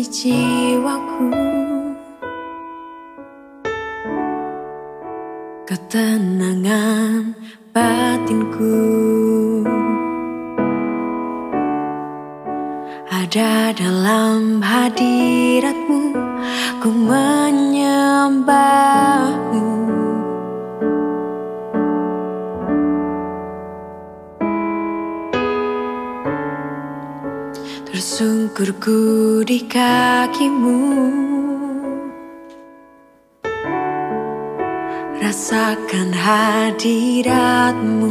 jiwaku, ketenangan batinku. Ada dalam hadiratmu, ku menyembahmu. Tersungkurku di kakimu, rasakan hadiratmu.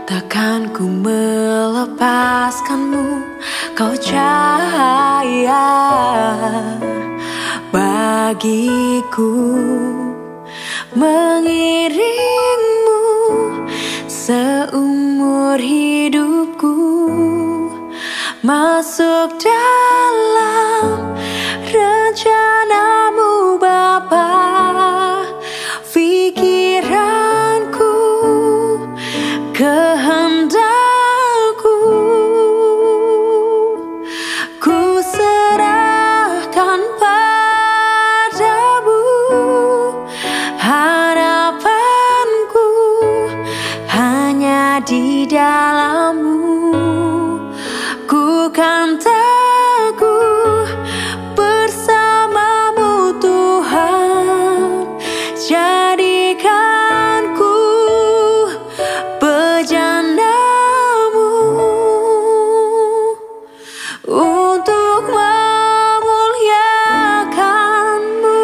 Takkan ku melepaskanmu, kau cahaya bagiku, mengiringmu seumur hidupku, masuk dalam rencanamu Bapa. Pikiranku, kehendakku, ku serahkan padamu. Harapanku hanya di dalam-Mu, ku kan teguh bersama-Mu Tuhan. Jadikanku bejana-Mu untuk memuliakan-Mu.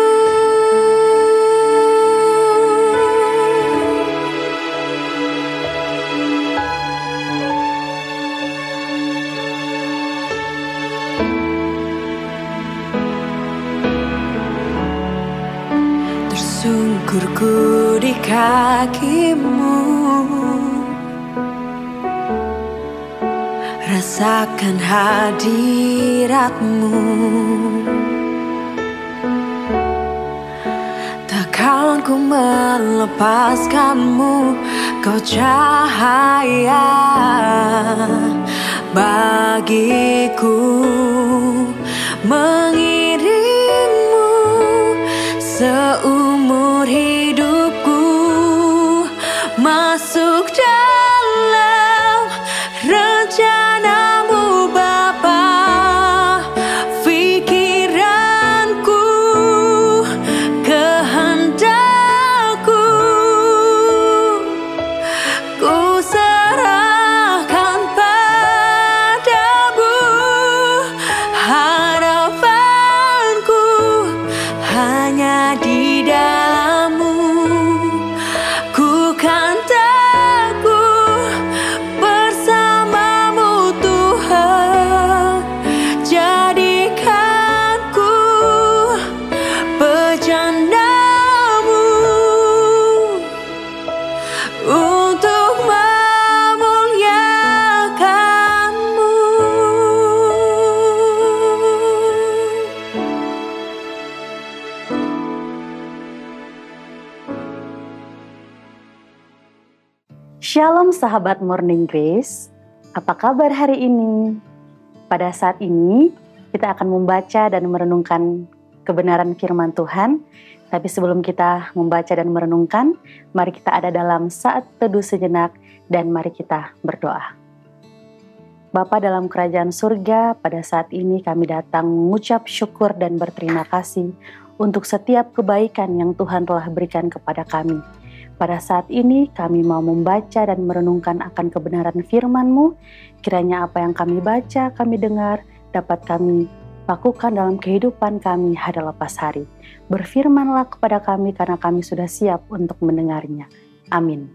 Tersungkurku di kakimu, rasakan hadirat-Mu. Takkan ku melepaskan-Mu, kau cahaya bagiku, mengiringmu seumur hidupku, masuk dalam rencana-Mu Bapa. Pikiranku, kehendakku, ku serahkan padamu. Harapanku hanya di dalam-Mu, ku kan teguh bersama-Mu Tuhan. Jadikanku bejana-Mu untuk memuliakan-Mu. Shalom sahabat Morning Grace, apa kabar hari ini? Pada saat ini kita akan membaca dan merenungkan kebenaran firman Tuhan. Tapi sebelum kita membaca dan merenungkan, mari kita ada dalam saat teduh sejenak dan mari kita berdoa. Bapa dalam kerajaan surga, pada saat ini kami datang mengucap syukur dan berterima kasih untuk setiap kebaikan yang Tuhan telah berikan kepada kami. Pada saat ini kami mau membaca dan merenungkan akan kebenaran firman-Mu. Kiranya apa yang kami baca, kami dengar, dapat kami lakukan dalam kehidupan kami hari lepas hari. Berfirmanlah kepada kami karena kami sudah siap untuk mendengarnya. Amin.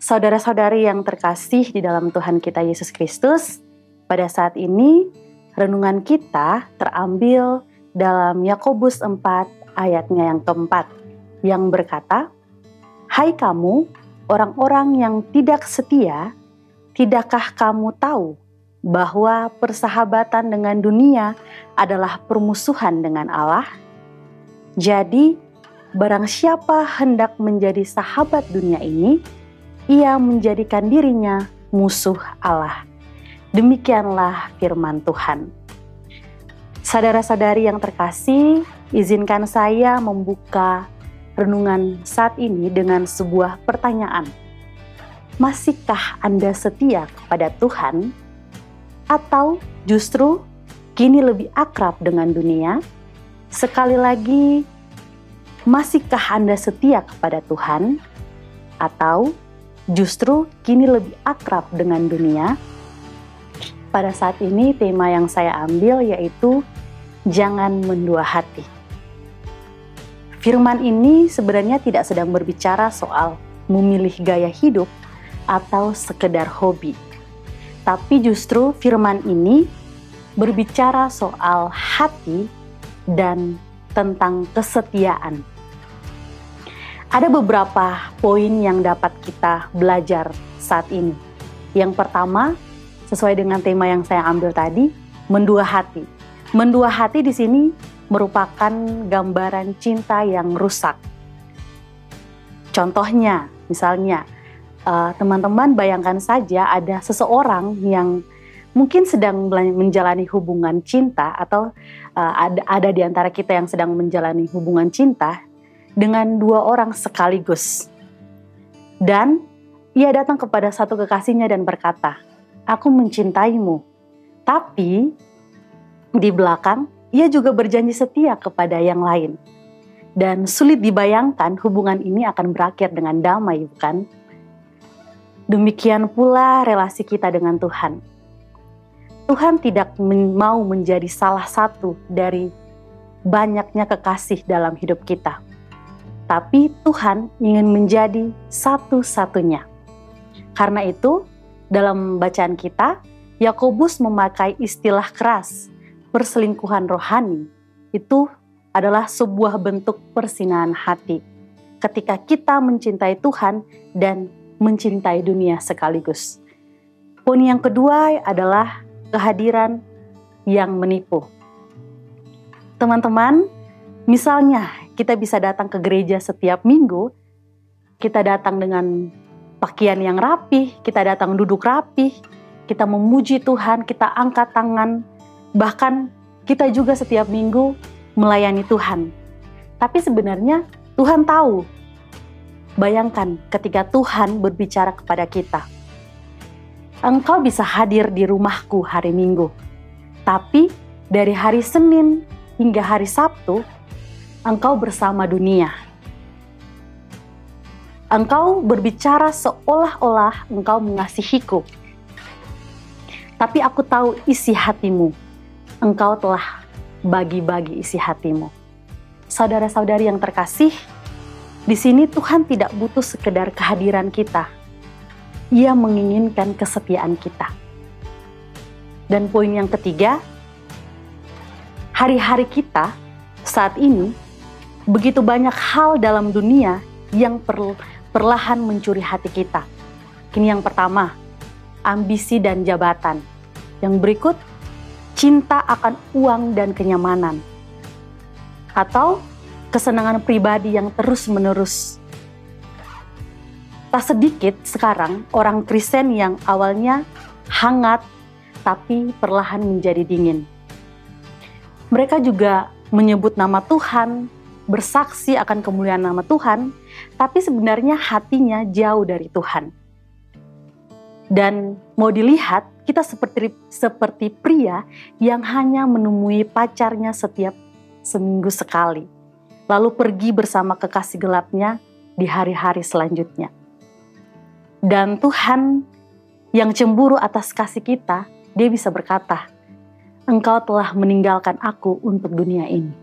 Saudara-saudari yang terkasih di dalam Tuhan kita Yesus Kristus, pada saat ini renungan kita terambil dalam Yakobus 4 ayatnya yang keempat, yang berkata, "Hai kamu, orang-orang yang tidak setia, tidakkah kamu tahu bahwa persahabatan dengan dunia adalah permusuhan dengan Allah? Jadi, barang siapa hendak menjadi sahabat dunia ini, ia menjadikan dirinya musuh Allah. Demikianlah firman Tuhan. Saudara-saudari yang terkasih, izinkan saya membuka renungan saat ini dengan sebuah pertanyaan. Masihkah Anda setia kepada Tuhan? Atau justru kini lebih akrab dengan dunia? Sekali lagi, masihkah Anda setia kepada Tuhan? Atau justru kini lebih akrab dengan dunia? Pada saat ini tema yang saya ambil yaitu jangan mendua hati. Firman ini sebenarnya tidak sedang berbicara soal memilih gaya hidup atau sekedar hobi. Tapi justru firman ini berbicara soal hati dan tentang kesetiaan. Ada beberapa poin yang dapat kita belajar saat ini. Yang pertama, sesuai dengan tema yang saya ambil tadi, mendua hati. Mendua hati di sini merupakan gambaran cinta yang rusak. Contohnya, misalnya, teman-teman bayangkan saja ada seseorang yang mungkin sedang menjalani hubungan cinta atau ada di antara kita yang sedang menjalani hubungan cinta dengan dua orang sekaligus. Dan ia datang kepada satu kekasihnya dan berkata, "Aku mencintaimu." Tapi di belakang ia juga berjanji setia kepada yang lain. Dan sulit dibayangkan hubungan ini akan berakhir dengan damai, bukan? Demikian pula relasi kita dengan Tuhan. Tuhan tidak mau menjadi salah satu dari banyaknya kekasih dalam hidup kita. Tapi Tuhan ingin menjadi satu-satunya. Karena itu, dalam bacaan kita, Yakobus memakai istilah keras, perselingkuhan rohani. Itu adalah sebuah bentuk persinahan hati. Ketika kita mencintai Tuhan dan mencintai dunia sekaligus. Poin yang kedua adalah kehadiran yang menipu. Teman-teman, misalnya kita bisa datang ke gereja setiap minggu, kita datang dengan pakaian yang rapih, kita datang duduk rapih, kita memuji Tuhan, kita angkat tangan, bahkan kita juga setiap minggu melayani Tuhan. Tapi sebenarnya Tuhan tahu. Bayangkan ketika Tuhan berbicara kepada kita, "Engkau bisa hadir di rumahku hari Minggu, tapi dari hari Senin hingga hari Sabtu, engkau bersama dunia. Engkau berbicara seolah-olah engkau mengasihiku. Tapi aku tahu isi hatimu. Engkau telah bagi-bagi isi hatimu." Saudara-saudari yang terkasih, di sini Tuhan tidak butuh sekedar kehadiran kita. Ia menginginkan kesetiaan kita. Dan poin yang ketiga, hari-hari kita saat ini begitu banyak hal dalam dunia yang perlahan mencuri hati kita. Ini yang pertama, ambisi dan jabatan. Yang berikut, cinta akan uang dan kenyamanan. Atau kesenangan pribadi yang terus-menerus. Tak sedikit sekarang orang Kristen yang awalnya hangat tapi perlahan menjadi dingin. Mereka juga menyebut nama Tuhan, bersaksi akan kemuliaan nama Tuhan, tapi sebenarnya hatinya jauh dari Tuhan. Dan mau dilihat, kita seperti pria yang hanya menemui pacarnya setiap seminggu sekali, lalu pergi bersama kekasih gelapnya di hari-hari selanjutnya. Dan Tuhan yang cemburu atas kasih kita, Dia bisa berkata, "Engkau telah meninggalkan aku untuk dunia ini."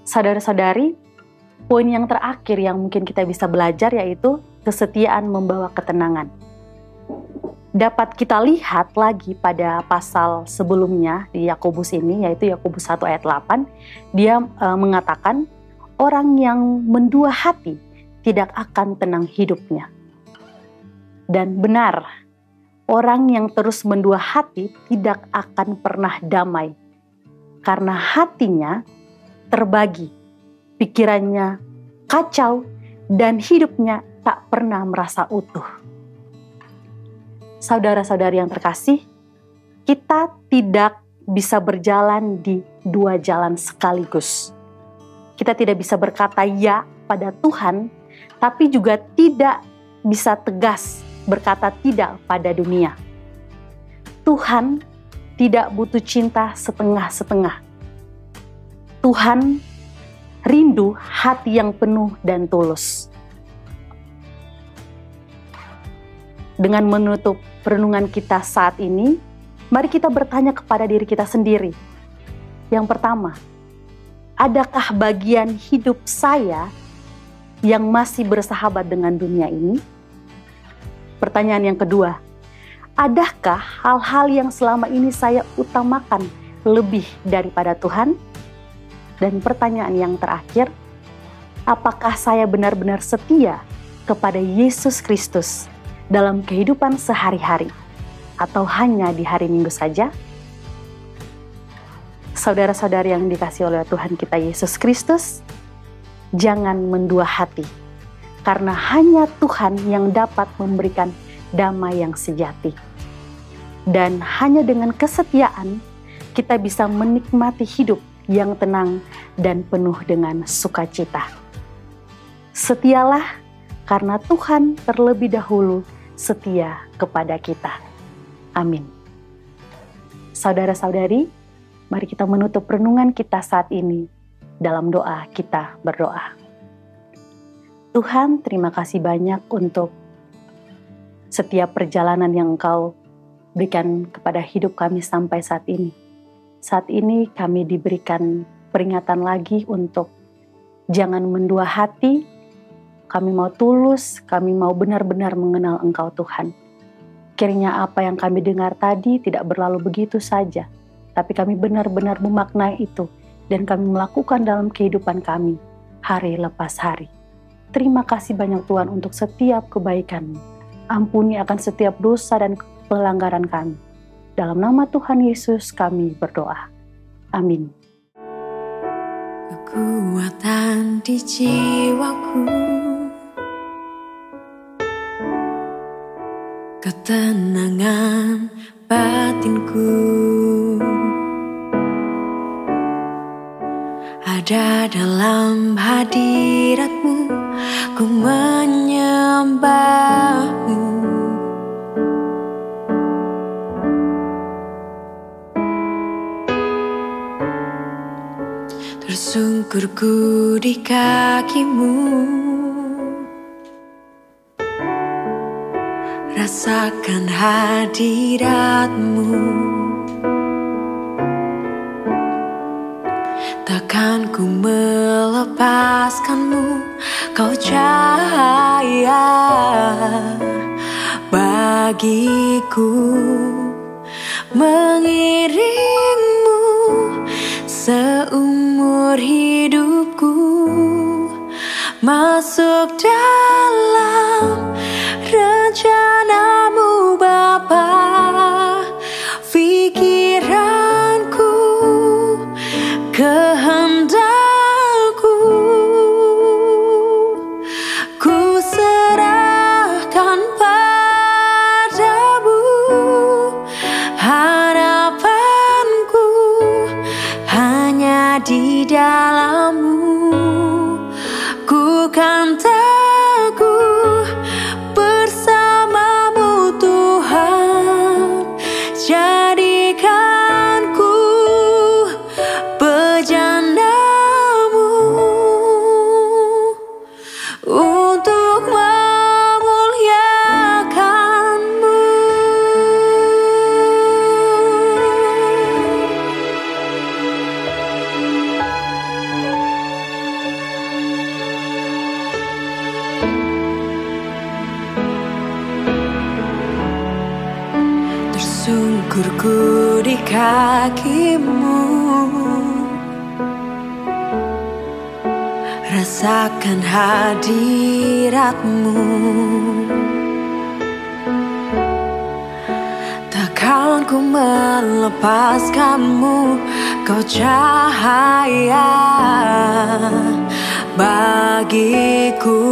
Saudara-saudari, poin yang terakhir yang mungkin kita bisa belajar yaitu kesetiaan membawa ketenangan. Dapat kita lihat lagi pada pasal sebelumnya di Yakobus ini, yaitu Yakobus 1 ayat 8, dia mengatakan, orang yang mendua hati tidak akan tenang hidupnya. Dan benar, orang yang terus mendua hati tidak akan pernah damai, karena hatinya terbagi, pikirannya kacau, dan hidupnya tak pernah merasa utuh. Saudara-saudari yang terkasih, kita tidak bisa berjalan di dua jalan sekaligus. Kita tidak bisa berkata ya pada Tuhan, tapi juga tidak bisa tegas berkata tidak pada dunia. Tuhan tidak butuh cinta setengah-setengah. Tuhan rindu hati yang penuh dan tulus. Dengan menutup renungan kita saat ini, mari kita bertanya kepada diri kita sendiri. Yang pertama, adakah bagian hidup saya yang masih bersahabat dengan dunia ini? Pertanyaan yang kedua, adakah hal-hal yang selama ini saya utamakan lebih daripada Tuhan? Dan pertanyaan yang terakhir, apakah saya benar-benar setia kepada Yesus Kristus dalam kehidupan sehari-hari? Atau hanya di hari Minggu saja? Saudara-saudari yang dikasihi oleh Tuhan kita Yesus Kristus, jangan mendua hati, karena hanya Tuhan yang dapat memberikan damai yang sejati. Dan hanya dengan kesetiaan, kita bisa menikmati hidup yang tenang dan penuh dengan sukacita. Setialah karena Tuhan terlebih dahulu setia kepada kita. Amin. Saudara-saudari, mari kita menutup renungan kita saat ini. Dalam doa kita berdoa. Tuhan, terima kasih banyak untuk setiap perjalanan yang Engkau berikan kepada hidup kami sampai saat ini. Saat ini kami diberikan peringatan lagi untuk jangan mendua hati. Kami mau tulus, kami mau benar-benar mengenal Engkau Tuhan. Kiranya apa yang kami dengar tadi tidak berlalu begitu saja, tapi kami benar-benar memaknai itu dan kami melakukan dalam kehidupan kami hari lepas hari. Terima kasih banyak Tuhan untuk setiap kebaikan-Mu. Ampuni akan setiap dosa dan pelanggaran kami. Dalam nama Tuhan Yesus kami berdoa. Amin. Kekuatan di jiwaku, ketenangan batinku, ada dalam hadirat-Mu, ku menyembah-Mu. Tersungkurku di kaki-Mu, rasakan hadirat-Mu. Takkan ku melepaskan-Mu, Kau cahaya bagiku, mengiring-Mu seumur hidupku, masuk dalam rencana-Mu Bapa. Pikiranku, kehendakku, ku serahkan padamu. Harapanku hanya di dalam-Mu, ku kan teguh bersama-Mu Tuhan. Jadikanku bejana-Mu untuk memuliakan-Mu. Tersungkurku di kaki-Mu, rasakan hadirat-Mu. Takkan ku melepaskan-Mu, Kau cahaya bagiku,